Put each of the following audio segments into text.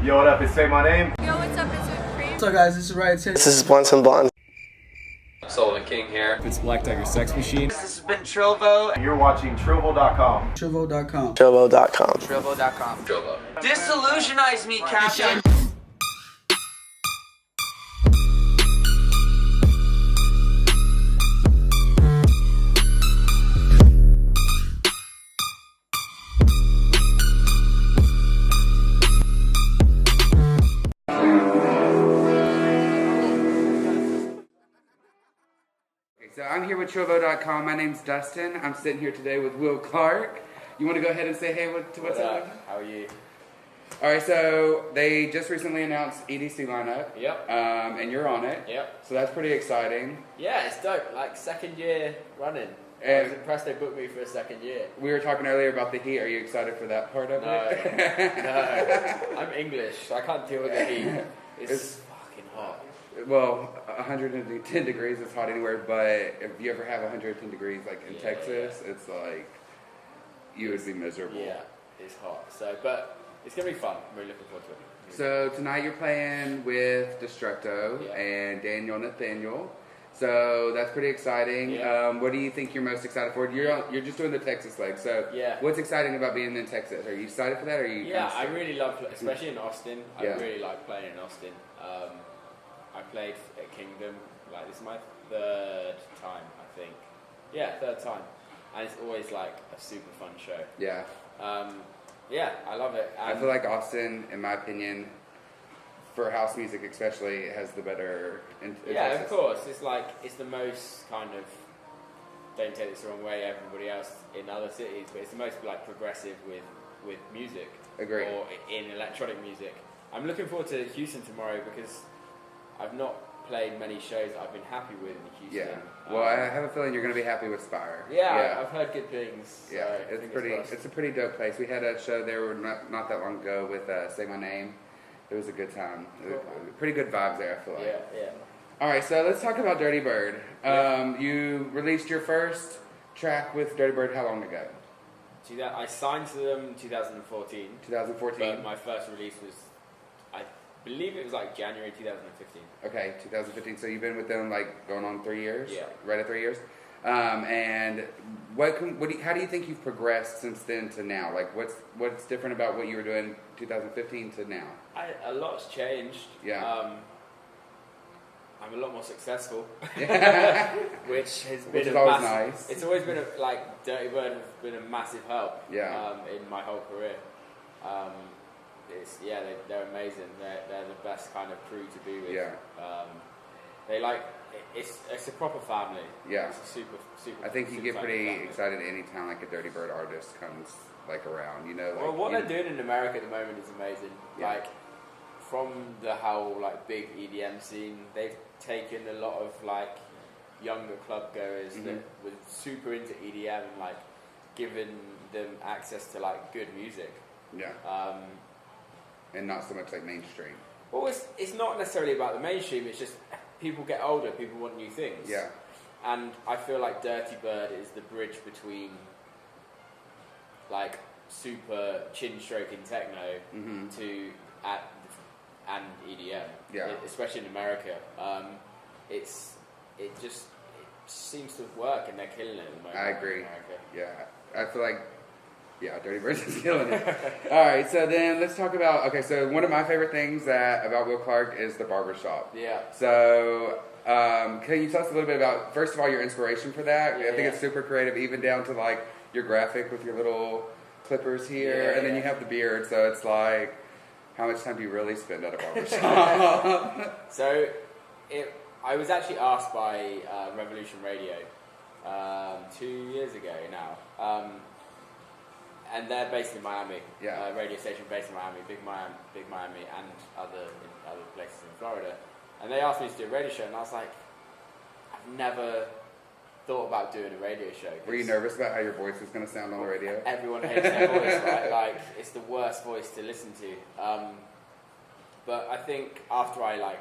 Yo, what up? It's Say My Name. Yo, what's up? It's Whipped Cream. What's up, guys? This is Riot City. This is Blunts and Blondes. Sullivan King here. It's Black Tiger Sex Machine. This has been TRILLVO. And you're watching TRILLVO.com. TRILLVO.com. TRILLVO.com. TRILLVO.com. TRILLVO. Disillusionize me, Captain. So I'm here with TRILLVO.com. My name's Dustin. I'm sitting here today with Will Clarke. You want to go ahead and say hey to what's up? How are you? All right, so they just recently announced EDC lineup. Yep. And you're on it. Yep. So that's pretty exciting. Yeah, it's dope. Like, second year running. I And- was impressed they booked me for a second year. We were talking earlier about the heat. Are you excited for that part of No. it? No. I'm English, so I can't deal with the heat. It's fucking hot. Well, 110 degrees is hot anywhere, but if you ever have 110 degrees like in Texas, it's like you would be miserable. Yeah, it's hot. So, but it's going to be fun. I'm really looking forward to it. So tonight you're playing with Destructo and Daniel Nathaniel. So that's pretty exciting. Yeah. What do you think you're most excited for? You're just doing the Texas leg. So what's exciting about being in Texas? Are you excited for that? Or are you? Yeah, I really love, especially in Austin. I Yeah. really like playing in Austin. I played at Kingdom. Like, this is my third time, I think. Yeah, third time, and it's always like a super fun show. Yeah. Yeah, I love it. I feel like Austin, in my opinion, for house music especially, has the better. Yeah, of course. It's like, it's the most kind of, don't take this the wrong way, everybody else in other cities, but it's the most like progressive with music. Agree. Or in electronic music. I'm looking forward to Houston tomorrow because I've not played many shows that I've been happy with in Houston. Yeah. Well, I have a feeling you're going to be happy with Spire. Yeah, I've heard good things. Yeah, So it's a pretty dope place. We had a show there not that long ago with Say My Name. It was a good time. Cool. Pretty good vibes there, I feel like. Yeah. All right, so let's talk about Dirtybird. You released your first track with Dirtybird how long ago? I signed to them in 2014. 2014. But my first release was, I believe it was like January 2015. Okay, 2015. So you've been with them like going on 3 years? Yeah. Right at 3 years? And how do you think you've progressed since then to now? Like, what's different about what you were doing 2015 to now? A lot's changed. Yeah. I'm a lot more successful, Yeah. which has been Which is always nice. It's always been Dirtybird have been a massive help. Yeah. In my whole career. They're amazing. They're the best kind of crew to be with. Yeah. It's a proper family. Yeah. It's a super. I think you super get pretty family. excited anytime like a Dirtybird artist comes like around, you know. Like, Well, what they're doing in America at the moment is amazing. Yeah. Like, from the whole like big EDM scene, they've taken a lot of like younger club goers that were super into EDM and like given them access to like good music. Yeah. And not so much like mainstream. Well, it's not necessarily about the mainstream. It's just people get older, people want new things. Yeah. And I feel like Dirtybird is the bridge between like super chin stroking techno to and EDM. Yeah. Especially in America. It seems to work and they're killing it at the moment. I agree. In America. Yeah. I feel like Dirtybird is killing it. All right, so then let's talk about so one of my favorite things about Will Clarke is the Barbershop. Yeah. So can you tell us a little bit about, first of all, your inspiration for that? I think it's super creative, even down to like your graphic with your little clippers here, and then you have the beard, so it's like, how much time do you really spend at a barbershop? So, I was actually asked by Revolution Radio 2 years ago now, and they're based in Miami. Radio station based in Miami, big Miami, and other places in Florida. And they asked me to do a radio show, and I was like, I've never thought about doing a radio show. Were you nervous about how your voice was going to sound on the radio? Everyone hates their voice, right? Like, it's the worst voice to listen to. But I think after I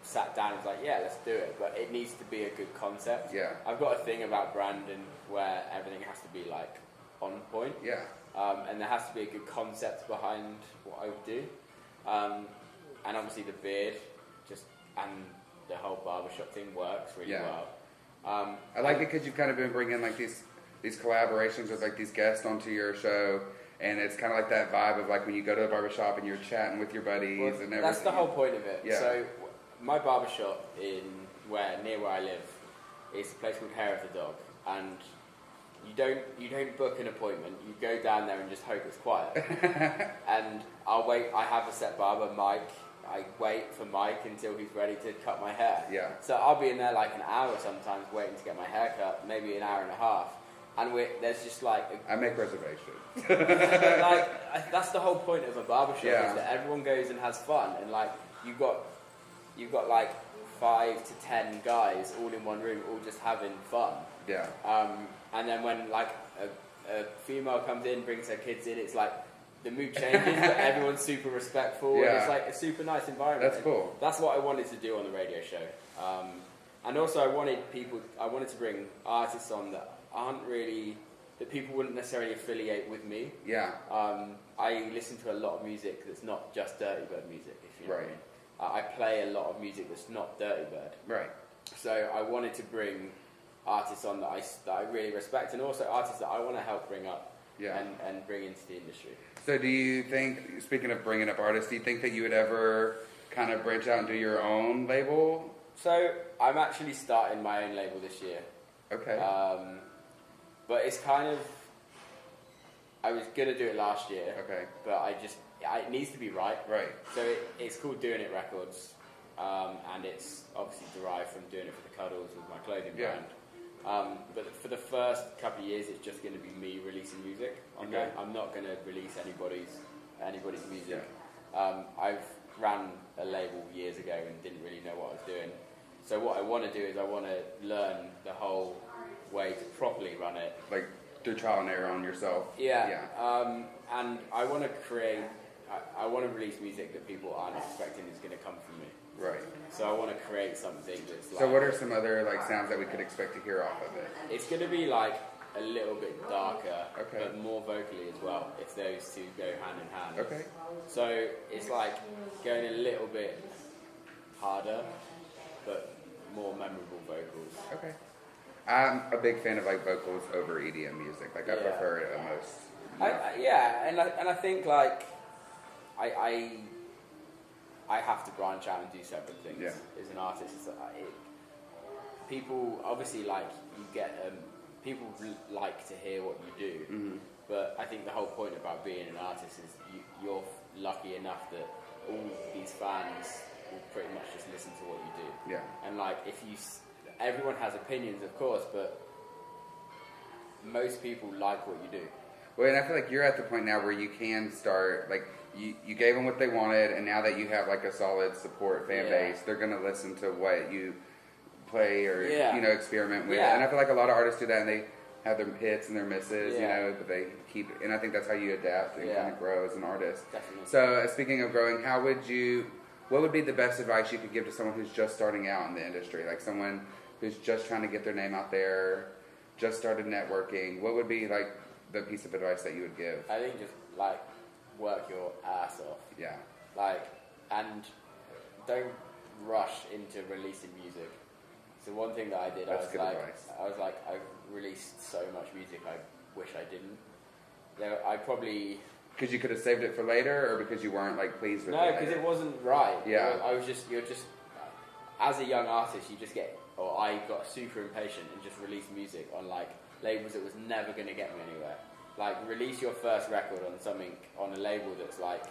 sat down and was like, yeah, let's do it. But it needs to be a good concept. Yeah. I've got a thing about branding where everything has to be on point. Yeah. And there has to be a good concept behind what I would do. And obviously the beard, and the whole barbershop thing works really well. I like it because you've kind of been bringing like these collaborations with like these guests onto your show, and it's kind of like that vibe of like when you go to the barbershop and you're chatting with your buddies and everything. That's the whole point of it. Yeah. So my barbershop near where I live is a place called Hair of the Dog, and you don't book an appointment. You go down there and just hope it's quiet. And I'll wait. I have a set barber, Mike. I wait for Mike until he's ready to cut my hair. Yeah. So I'll be in there like an hour sometimes waiting to get my hair cut, maybe an hour and a half. And there's just like... I make reservations. That's the whole point of a barbershop, is that everyone goes and has fun. And like, you've got like 5 to 10 guys all in one room, all just having fun. Yeah. And then when like a female comes in, brings her kids in, it's like the mood changes, but everyone's super respectful. And it's like a super nice environment. That's cool. That's what I wanted to do on the radio show. And also I wanted to bring artists on that people wouldn't necessarily affiliate with me. Yeah. I listen to a lot of music that's not just Dirtybird music, if you know what I mean. I play a lot of music that's not Dirtybird. Right. So I wanted to bring artists on that I really respect, and also artists that I want to help bring up and bring into the industry. So do you think, speaking of bringing up artists, do you think that you would ever kind of branch out and do your own label? So I'm actually starting my own label this year. Okay. But it's kind of, I was going to do it last year. Okay. But it needs to be right. Right. So it's called Doing It Records. And it's obviously derived from doing it for the Cuddles with my clothing brand. But for the first couple of years, it's just going to be me releasing music on there. I'm not going to release anybody's music. Yeah. I've ran a label years ago and didn't really know what I was doing. So what I want to do is I want to learn the whole way to properly run it. Like do trial and error on yourself. Yeah. And I want to create. I want to release music that people aren't expecting is going to come from me. Right. So I want to create something that's like... So what are some other like sounds that we could expect to hear off of it? It's going to be like a little bit darker, but more vocally as well, if those two go hand in hand. Okay. So it's like going a little bit harder, but more memorable vocals. Okay. I'm a big fan of like vocals over EDM music. Like I prefer it almost. And I think like I have to branch out and do separate things as an artist. People obviously you get people like to hear what you do, but I think the whole point about being an artist is you're lucky enough that all these fans will pretty much just listen to what you do. Yeah. And like everyone has opinions, of course, but most people like what you do. Well, and I feel like you're at the point now where you can start, like, you gave them what they wanted, and now that you have, like, a solid support fan base, they're going to listen to what you play or, experiment with. Yeah. And I feel like a lot of artists do that, and they have their hits and their misses, but they keep, and I think that's how you adapt and kind of grow as an artist. Definitely. So, speaking of growing, what would be the best advice you could give to someone who's just starting out in the industry? Like, someone who's just trying to get their name out there, just started networking. What would be, like, the piece of advice that you would give? I think just like work your ass off. Yeah. And don't rush into releasing music. So one thing that I did, That's good advice. I was like, I've released so much music, I wish I didn't. I probably... Because you could have saved it for later, or because you weren't like pleased with it? No, because it wasn't right. Yeah. You're just, as a young artist, I got super impatient and just released music on like labels that was never going to get me anywhere. Like, release your first record on a label that's like,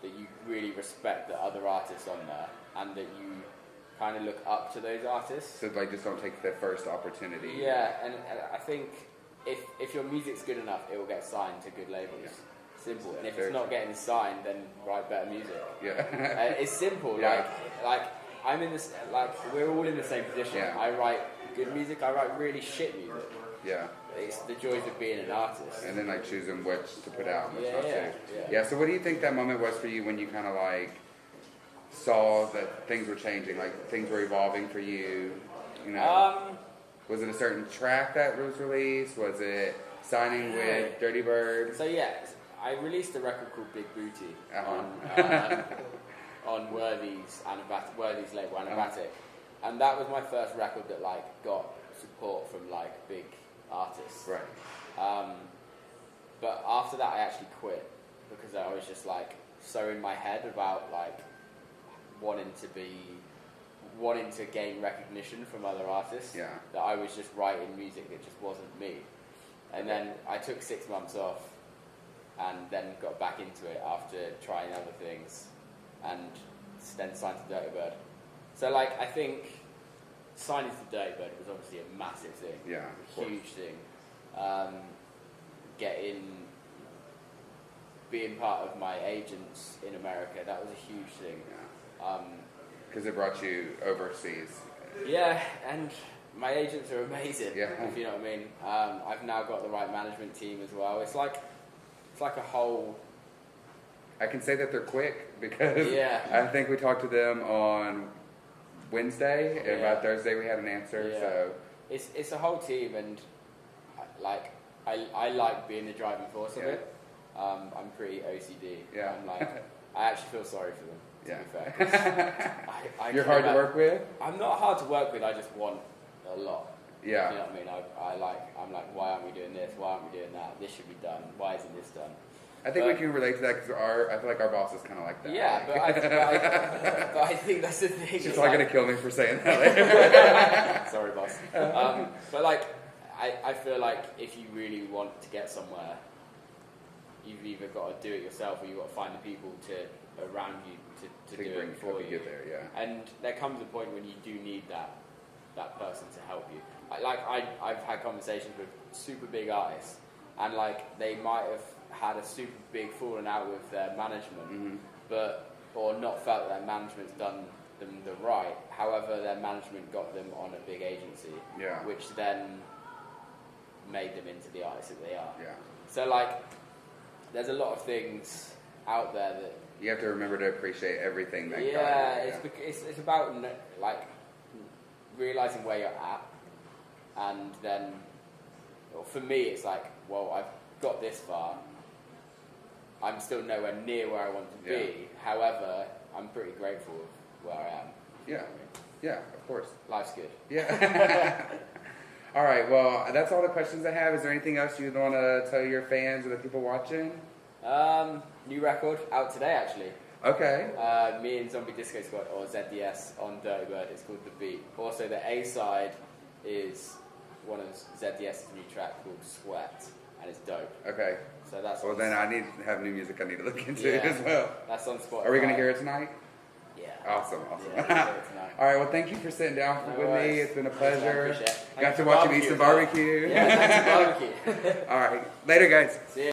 that you really respect the other artists on there, and that you kind of look up to those artists. So like, just don't take the first opportunity. Yeah, and I think if your music's good enough, it will get signed to good labels. Yeah. Simple. And if it's not getting signed, then write better music. Yeah. It's simple. Yeah. Like I'm in this. Like, we're all in the same position. Yeah. I write good music. I write really shit music. Yeah. It's the joys of being an artist. And then like choosing which to put out and which not to. Yeah. Yeah. So what do you think that moment was for you when you kind of like saw that things were changing, like things were evolving for you? You know. Was it a certain track that was released? Was it signing with Dirtybird? So yeah, I released a record called Big Booty on Worthy's label, Anabatic, and that was my first record that like got support from like big artists. Right. But after that, I actually quit because I was just like so in my head about like wanting to gain recognition from other artists that I was just writing music that just wasn't me. And then I took 6 months off and then got back into it after trying other things and then signed to Dirtybird. So like I think signing to Dirtybird was obviously a massive thing. Yeah. A huge thing. Being part of my agents in America, that was a huge thing. Because it brought you overseas. Yeah, and my agents are amazing. Yeah. If you know what I mean. I've now got the right management team as well. It's like a whole. I can say that they're quick because I think we talked to them on Wednesday, and by Thursday we had an answer. Yeah. So it's a whole team, and I like being the driving force of it. I'm pretty OCD. Yeah. I'm like, I actually feel sorry for them. To be fair. You're hard to work with? I'm not hard to work with. I just want a lot. Yeah. You know what I mean? I'm like, why aren't we doing this? Why aren't we doing that? This should be done. Why isn't this done? I think we can relate to that because I feel like our boss is kind of like that. Yeah, but I think that's the thing. She's probably going to kill me for saying that later. Sorry, boss. But like, I feel like if you really want to get somewhere, you've either got to do it yourself or you've got to find the people around you to do it for you. Get there, yeah. And there comes a point when you do need that person to help you. I've had conversations with super big artists, and like they might have had a super big falling out with their management, or not felt that their management's done them the right. However, their management got them on a big agency, which then made them into the artists that they are. Yeah. So like, there's a lot of things out there that you have to remember to appreciate everything that. It's about like realizing where you're at, and then for me, it's like, well, I've got this far. I'm still nowhere near where I want to be. However, I'm pretty grateful of where I am. Yeah. Yeah, of course. Life's good. Yeah. All right, well, that's all the questions I have. Is there anything else you'd want to tell your fans or the people watching? New record out today, actually. Okay. Me and Zombie Disco Squad, or ZDS, on Dirtybird. It's called The Beat. Also, the A-side is one of ZDS's new track called Sweat, and it's dope. Okay. So that's. Well, then I need to have new music I need to look into as well. That's on Spotify. Are we going to hear it tonight? Yeah. Awesome. Yeah, all right, well, thank you for sitting down with me. It's been a pleasure. Appreciate it. Got to watch you eat some barbecue. Yeah, some barbecue. All right. Later, guys. See ya.